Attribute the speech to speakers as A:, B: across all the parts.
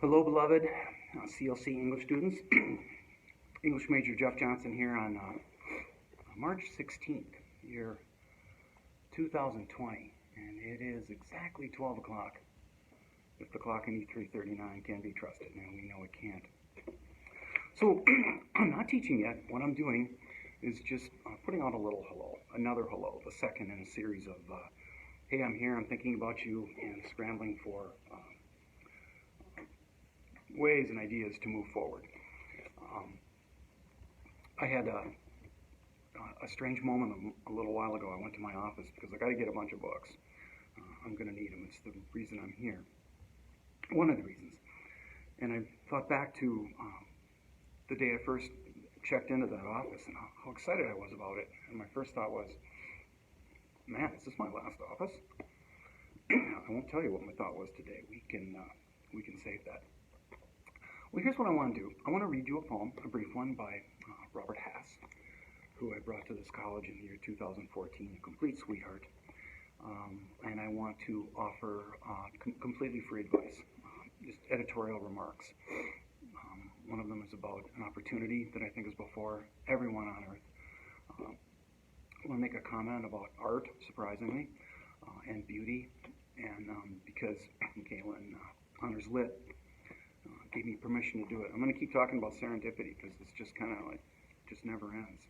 A: Hello, beloved CLC English students. English major Jeff Johnson here on March 16th, year 2020, and it is exactly 12 o'clock. If the clock in E339 can be trusted, and we know it can't. So, I'm not teaching yet. What I'm doing is just putting out a little hello, another hello, the second in a series of, hey, I'm here, I'm thinking about you, and scrambling for ways and ideas to move forward. I had a strange moment a little while ago. I went to my office because I got to get a bunch of books. I'm going to need them. It's the reason I'm here. One of the reasons. And I thought back to the day I first checked into that office and how excited I was about it. And my first thought was, man, is this my last office? I won't tell you what my thought was today. We can save that. Well, here's what I want to do. I want to read you a poem, a brief one by Robert Hass, who I brought to this college in the year 2014, a complete sweetheart. And I want to offer completely free advice, just editorial remarks. One of them is about an opportunity that I think is before everyone on earth. I want to make a comment about art, surprisingly, and beauty, and because Galen Honors Lit gave me permission to do it. I'm going to keep talking about serendipity because it's just kind of like, just never ends.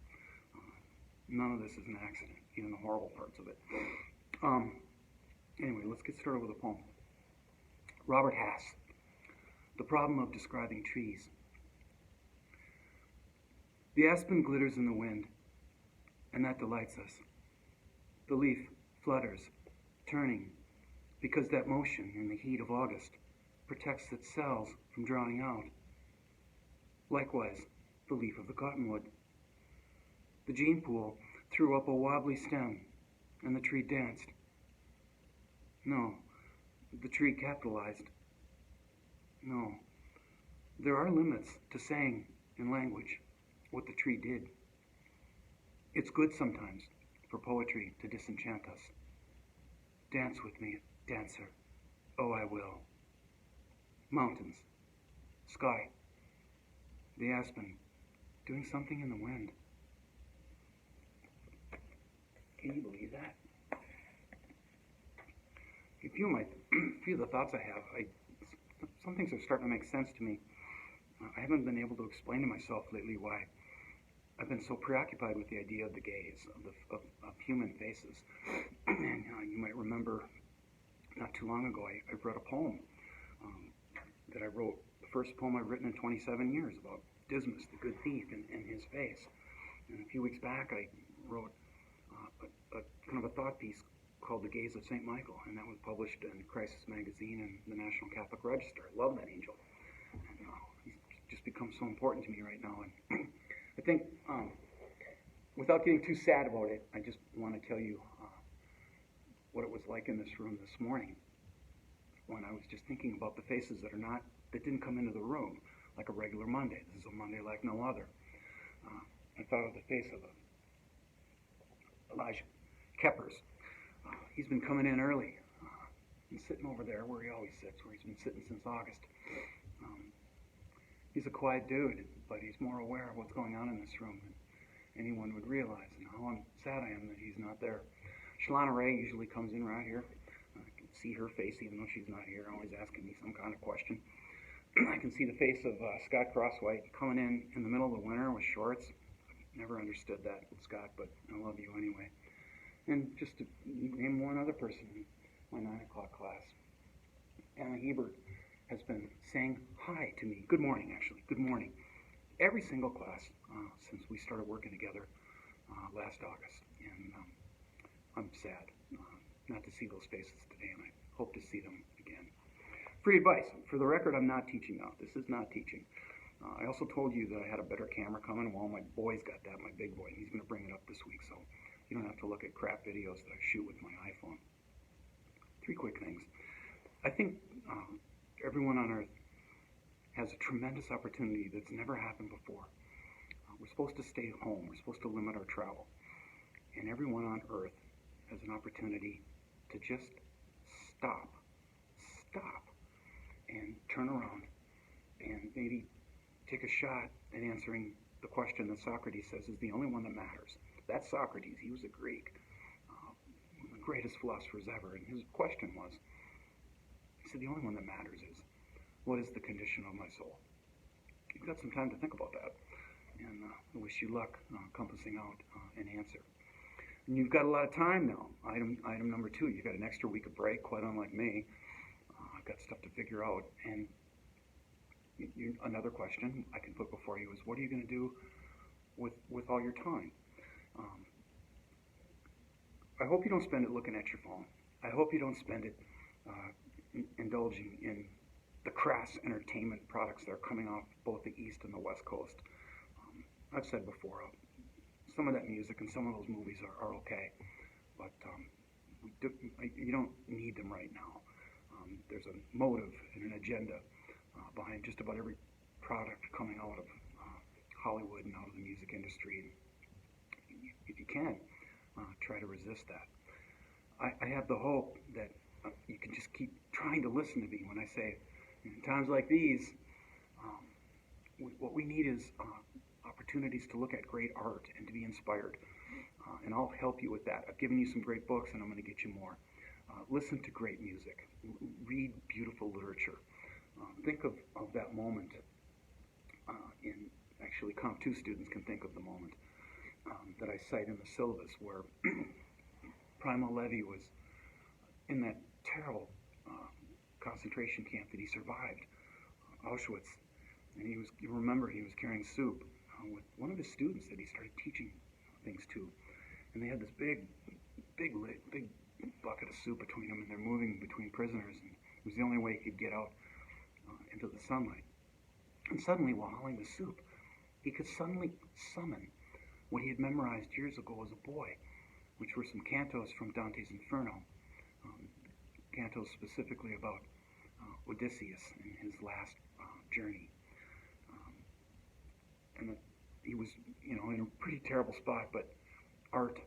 A: None of this is an accident, even the horrible parts of it. Anyway, let's get started with a poem. Robert Hass, The Problem of Describing Trees. The aspen glitters in the wind, and that delights us. The leaf flutters, turning, because that motion in the heat of August protects its cells from drying out. Likewise, the leaf of the cottonwood. The gene pool threw up a wobbly stem, and the tree danced. No, the tree capitalized. No, there are limits to saying in language what the tree did. It's good sometimes for poetry to disenchant us. Dance with me, dancer. Oh, I will. Mountains, sky, the aspen, doing something in the wind. Can you believe that? A few of the thoughts I have, some things are starting to make sense to me. I haven't been able to explain to myself lately why I've been so preoccupied with the idea of the gaze, of human faces. And you might remember not too long ago, I read a poem that I wrote, the first poem I've written in 27 years about Dismas, the good thief, and his face. And a few weeks back, I wrote a kind of a thought piece called The Gaze of St. Michael, and that was published in Crisis Magazine and the National Catholic Register. I love that angel. And, he's just become so important to me right now. And I think, without getting too sad about it, I just want to tell you what it was like in this room this morning when I was just thinking about the faces that didn't come into the room like a regular Monday. This is a Monday like no other. I thought of the face of Elijah Keppers. He's been coming in early. He's sitting over there where he always sits, where he's been sitting since August. He's a quiet dude, but he's more aware of what's going on in this room than anyone would realize, and how sad I am that he's not there. Shalana Ray usually comes in right here. I can see her face even though she's not here, always asking me some kind of question. I can see the face of Scott Crosswhite coming in the middle of the winter with shorts. Never understood that, Scott, but I love you anyway. And just to name one other person in my 9 o'clock class, Anna Hebert has been saying hi to me. Good morning, actually. Good morning. Every single class since we started working together last August. And I'm sad not to see those faces today, and I hope to see them again. Free advice. For the record, I'm not teaching now. This is not teaching. I also told you that I had a better camera coming. Well, my boy's got that, my big boy, and he's going to bring it up this week, so you don't have to look at crap videos that I shoot with my iPhone. 3 quick things. I think everyone on earth has a tremendous opportunity that's never happened before. We're supposed to stay home. We're supposed to limit our travel. And everyone on earth has an opportunity to just stop, and turn around and maybe take a shot at answering the question that Socrates says is the only one that matters. That's Socrates. He was a Greek, one of the greatest philosophers ever. And his question was, he said, the only one that matters is, what is the condition of my soul? You've got some time to think about that. And I wish you luck compassing out an answer. And you've got a lot of time now. Item number 2, you've got an extra week of break, quite unlike me. I've got stuff to figure out. And another question I can put before you is, what are you going to do with all your time? I hope you don't spend it looking at your phone. I hope you don't spend it indulging in the crass entertainment products that are coming off both the East and the West Coast. I've said before, some of that music and some of those movies are okay, but you don't need them right now. There's a motive and an agenda behind just about every product coming out of Hollywood and out of the music industry. And if you can, try to resist that. I have the hope that you can just keep trying to listen to me when I say, in times like these, what we need is opportunities to look at great art and to be inspired. And I'll help you with that. I've given you some great books, and I'm going to get you more. Listen to great music. Read beautiful literature. Think of that moment. Actually, Comp 2 students can think of the moment that I cite in the syllabus where Primo Levi was in that terrible concentration camp that he survived, Auschwitz. And you remember he was carrying soup with one of his students that he started teaching things to. And they had this big bucket of soup between them, and they're moving between prisoners, and it was the only way he could get out into the sunlight. And suddenly, while hauling the soup, he could suddenly summon what he had memorized years ago as a boy, which were some cantos from Dante's Inferno, cantos specifically about Odysseus and his last journey. And he was, in a pretty terrible spot, but art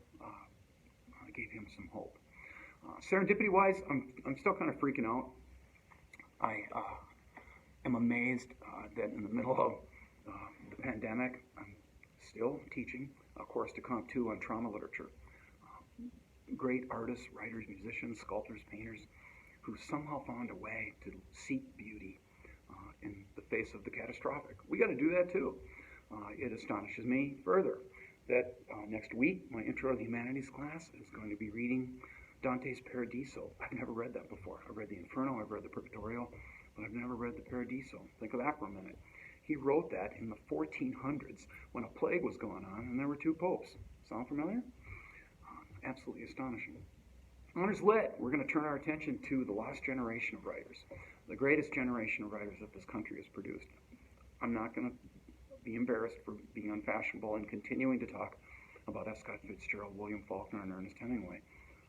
A: gave him some hope. Serendipity-wise, I'm still kind of freaking out. I am amazed that in the middle of the pandemic, I'm still teaching a course to Comp 2 on trauma literature. Great artists, writers, musicians, sculptors, painters, who somehow found a way to seek beauty in the face of the catastrophic. We got to do that too. It astonishes me further that next week, my Intro to the Humanities class is going to be reading Dante's Paradiso. I've never read that before. I've read the Inferno, I've read the Purgatorio, but I've never read the Paradiso. Think of that for a minute. He wrote that in the 1400s when a plague was going on and there were 2 popes. Sound familiar? Absolutely astonishing. Honors Lit, we're going to turn our attention to the lost generation of writers, the greatest generation of writers that this country has produced. I'm not going to be embarrassed for being unfashionable and continuing to talk about F. Scott Fitzgerald, William Faulkner, and Ernest Hemingway,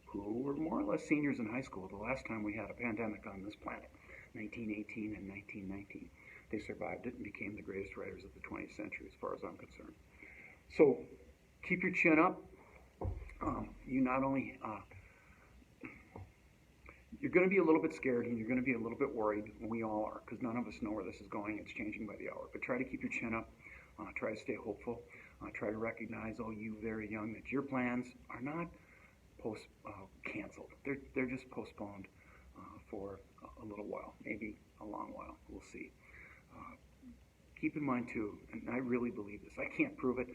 A: who were more or less seniors in high school the last time we had a pandemic on this planet, 1918 and 1919. They survived it and became the greatest writers of the 20th century, as far as I'm concerned. So keep your chin up. You not only you're going to be a little bit scared and you're going to be a little bit worried. We all are, because none of us know where this is going. It's changing by the hour. But try to keep your chin up. Try to stay hopeful. Try to recognize, you very young, that your plans are not canceled. They're just postponed for a little while, maybe a long while. We'll see. Keep in mind too, and I really believe this. I can't prove it.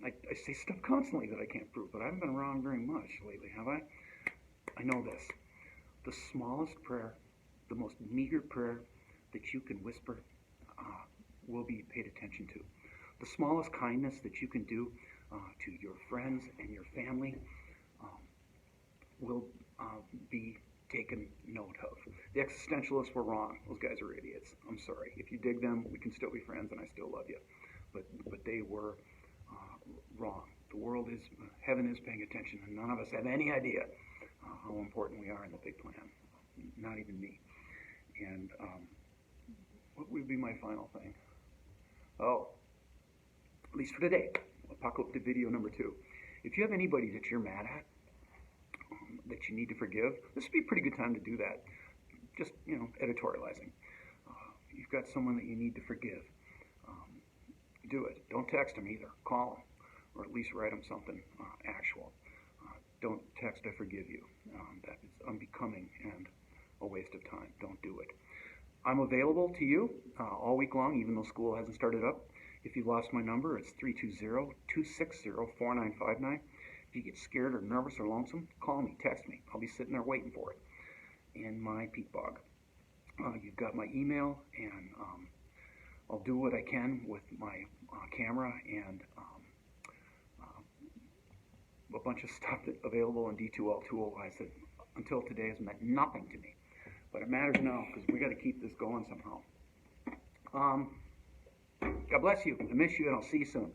A: I say stuff constantly that I can't prove, but I haven't been wrong very much lately, have I? I know this. The smallest prayer, the most meager prayer that you can whisper will be paid attention to. The smallest kindness that you can do to your friends and your family will be taken note of. The existentialists were wrong. Those guys are idiots. I'm sorry. If you dig them, we can still be friends and I still love you. But they were wrong. The world is, heaven is paying attention, and none of us have any idea how important we are in the big plan. Not even me. And what would be my final thing? At least for today, Apocalyptic video number 2. If you have anybody that you're mad at, that you need to forgive, this would be a pretty good time to do that. Just, editorializing. you've got someone that you need to forgive, do it. Don't text them either. Call them, or at least write them something actual. Don't text "I forgive you." That is unbecoming and a waste of time. Don't do it. I'm available to you all week long, even though school hasn't started up. If you lost my number, it's 320-260-4959. If you get scared or nervous or lonesome, call me, text me. I'll be sitting there waiting for it in my peat bog. You've got my email, and I'll do what I can with my camera and a bunch of stuff that's available in D2L tool-wise that until today has meant nothing to me. But it matters now because we got to keep this going somehow. God bless you. I miss you, and I'll see you soon.